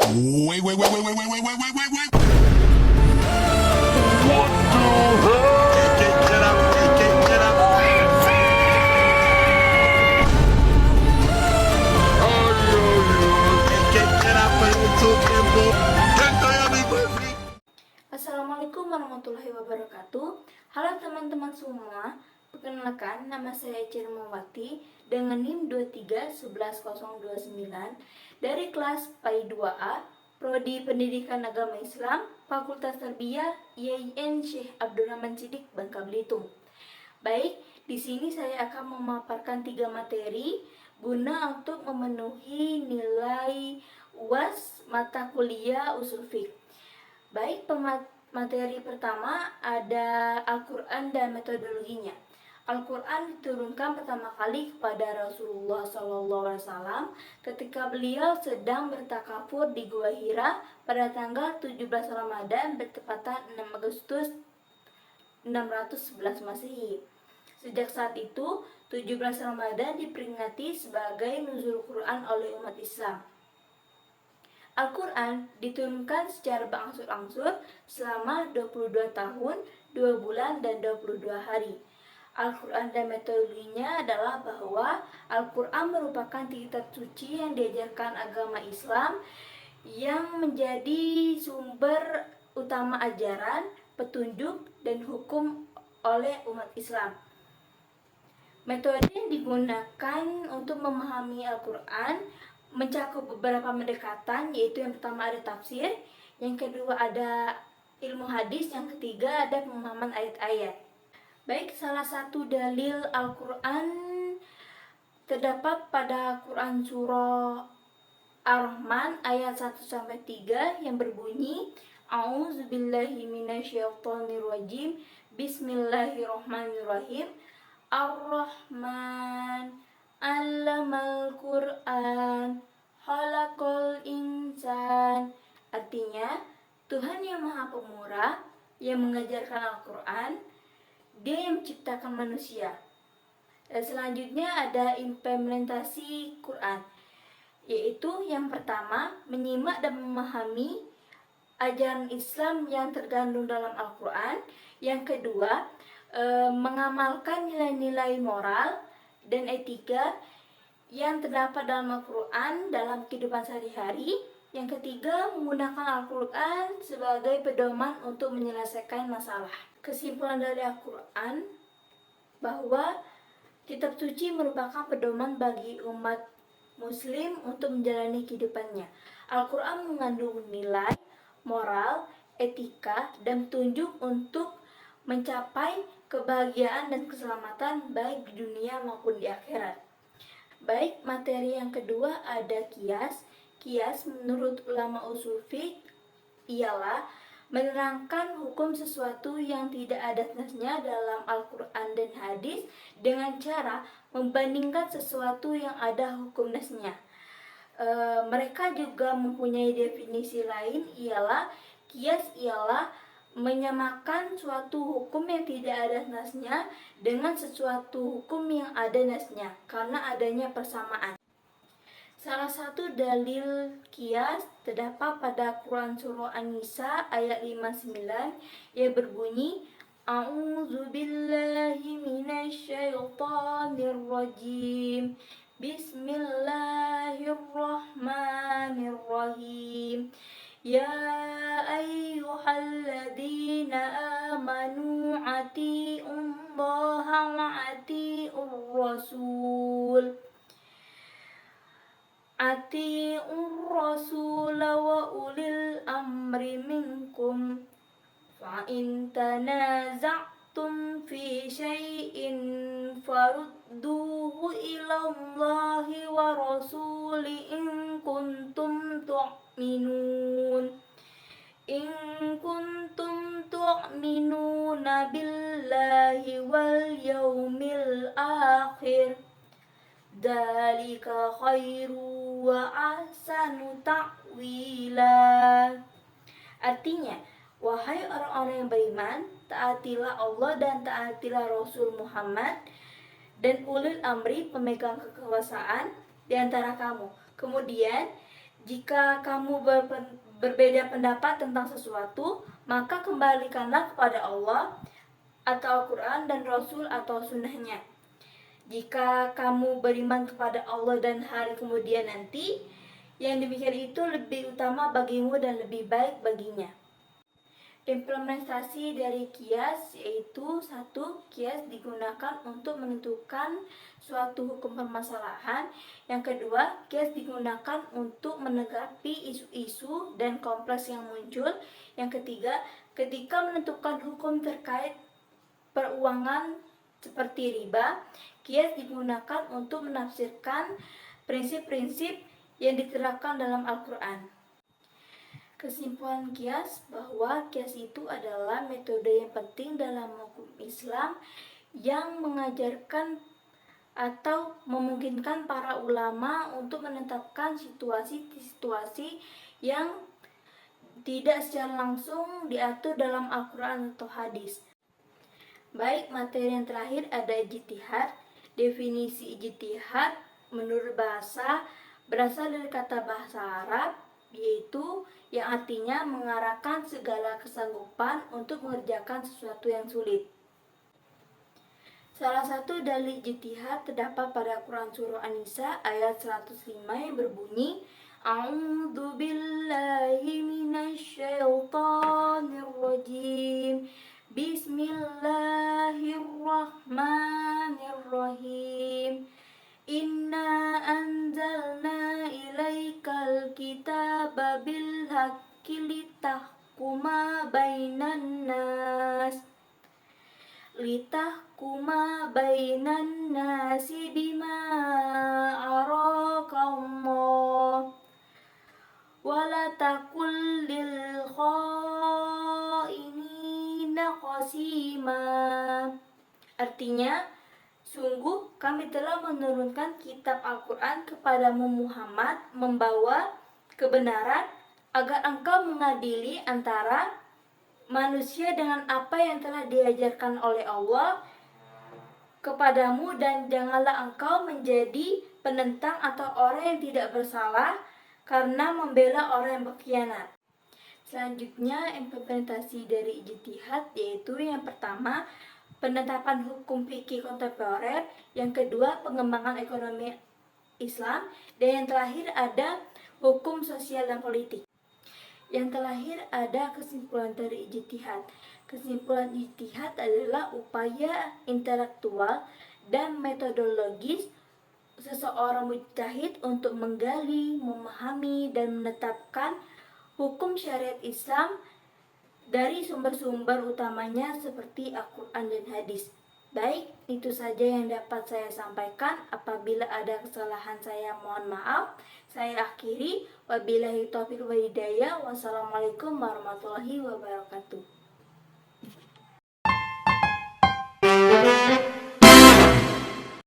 Wait, wait, wait, wait, wait, wait, wait, wait, wait, wait, wait. Get up, get up. Get up, YouTube, Tempo. Tento ya, Big Boy. Assalamualaikum warahmatullahi wabarakatuh. Halo teman-teman semua, perkenalkan nama saya Cirmawati dengan NIM 2311029 dari kelas PAI 2A, Prodi Pendidikan Agama Islam, Fakultas Tarbiyah IAIN Syekh Abdurrahman Siddiq, Bangka Belitung. Baik, di sini saya akan memaparkan 3 materi guna untuk memenuhi nilai UAS mata kuliah usul fiqh. Baik, materi pertama ada Al-Quran dan metodologinya. Al-Quran diturunkan pertama kali kepada Rasulullah SAW ketika beliau sedang bertakafur di Gua Hira pada tanggal 17 Ramadan bertepatan 6 Agustus 611 Masehi. Sejak saat itu, 17 Ramadan diperingati sebagai nuzul Quran oleh umat Islam. Al-Quran diturunkan secara berangsur-angsur selama 22 tahun, 2 bulan, dan 22 hari. Al-Quran dan metodologinya adalah bahwa Al-Quran merupakan kitab suci yang diajarkan agama Islam yang menjadi sumber utama ajaran, petunjuk, dan hukum oleh umat Islam. Metode yang digunakan untuk memahami Al-Quran mencakup beberapa pendekatan, yaitu yang pertama ada tafsir, yang kedua ada ilmu hadis, yang ketiga ada pemahaman ayat-ayat. Baik, salah satu dalil Al-Quran terdapat pada Quran surah Ar-Rahman ayat 1-3 yang berbunyi A'udzubillahi minasyaitonirrajim, Bismillahirrahmanirrahim, Ar-Rahman Allamal Quran Khalaqal Insan. Artinya, Tuhan yang Maha Pemurah yang mengajarkan Al-Quran, Dia yang menciptakan manusia. Dan selanjutnya ada implementasi Quran, yaitu yang pertama, menyimak dan memahami ajaran Islam yang terkandung dalam Al-Quran. Yang kedua, mengamalkan nilai-nilai moral dan etika yang terdapat dalam Al-Quran dalam kehidupan sehari-hari. Yang ketiga, menggunakan Al-Quran sebagai pedoman untuk menyelesaikan masalah. Kesimpulan dari Al-Quran bahwa kitab suci merupakan pedoman bagi umat muslim untuk menjalani kehidupannya. Al-Quran mengandung nilai, moral, etika, dan petunjuk untuk mencapai kebahagiaan dan keselamatan baik di dunia maupun di akhirat. Baik, materi yang kedua ada kias. Kias menurut ulama usul fiqh ialah menerangkan hukum sesuatu yang tidak ada nasnya dalam Al-Quran dan hadis dengan cara membandingkan sesuatu yang ada hukum nasnya. Mereka juga mempunyai definisi lain, ialah kias ialah menyamakan suatu hukum yang tidak ada nasnya dengan sesuatu hukum yang ada nasnya karena adanya persamaan. Salah satu dalil kias terdapat pada Quran surah An-Nisa ayat 59 yang berbunyi A'udzubillahi minasyaitonirrajim, Bismillahirrahmanirrahim, Ya ayyuhalladzina amanu ati'ullaha wa ati'ur rasul wa ulil amri minkum fa in tanaza'tum fi syai'in farudduhu ilallahi wa rasuli in kuntum tu'minuna billahi wal yaumil akhir, dzalika khairu wa ahsanu ta'wila. Artinya, wahai orang-orang yang beriman, taatilah Allah dan taatilah Rasul Muhammad dan ulil amri, pemegang kekuasaan di antara kamu. Kemudian Jika kamu berbeda pendapat tentang sesuatu, maka kembalikanlah kepada Allah atau Al-Quran dan Rasul atau sunnahnya. Jika kamu beriman kepada Allah dan hari kemudian nanti, yang demikian itu lebih utama bagimu dan lebih baik baginya. Implementasi dari kias yaitu: 1. Kias digunakan untuk menentukan suatu hukum permasalahan. Yang kedua, kias digunakan untuk menanggapi isu-isu dan kompleks yang muncul. Yang ketiga, ketika menentukan hukum terkait peruangan seperti riba, kias digunakan untuk menafsirkan prinsip-prinsip yang diterapkan dalam Al-Quran. Kesimpulan kias bahwa kias itu adalah metode yang penting dalam hukum Islam yang mengajarkan atau memungkinkan para ulama untuk menetapkan situasi-situasi yang tidak secara langsung diatur dalam Al-Quran atau hadis. Baik, materi yang terakhir ada ijtihad. Definisi ijtihad menurut bahasa berasal dari kata bahasa Arab, yaitu yang artinya mengarahkan segala kesanggupan untuk mengerjakan sesuatu yang sulit. Salah satu dalil ijtihad terdapat pada Quran Surah An-Nisa ayat 105 yang berbunyi, A'udzu billahi minasyaitonir rajim. Bismillahirrahmanirrahim. Inna anzalna ilaikal kitaba bil haqqi litahkuma bainan nasi bima arakallah wala takul lil khainina qasima. Artinya, sungguh kami telah menurunkan kitab Al-Quran kepadamu Muhammad membawa kebenaran agar engkau mengadili antara manusia dengan apa yang telah diajarkan oleh Allah kepadamu, dan janganlah engkau menjadi penentang atau orang yang tidak bersalah karena membela orang yang berkhianat. Selanjutnya, implementasi dari ijtihad yaitu yang pertama, penetapan hukum fikih kontemporer, yang kedua, pengembangan ekonomi Islam, dan yang terakhir ada hukum sosial dan politik. Yang terakhir ada kesimpulan dari ijtihad. Kesimpulan ijtihad adalah upaya intelektual dan metodologis seseorang mujtahid untuk menggali, memahami, dan menetapkan hukum syariat Islam dari sumber-sumber utamanya seperti Al-Quran dan hadis. Baik, itu saja yang dapat saya sampaikan. Apabila ada kesalahan saya mohon maaf. Saya akhiri. Wabillahi taufiq wal hidayah. Wassalamualaikum warahmatullahi wabarakatuh.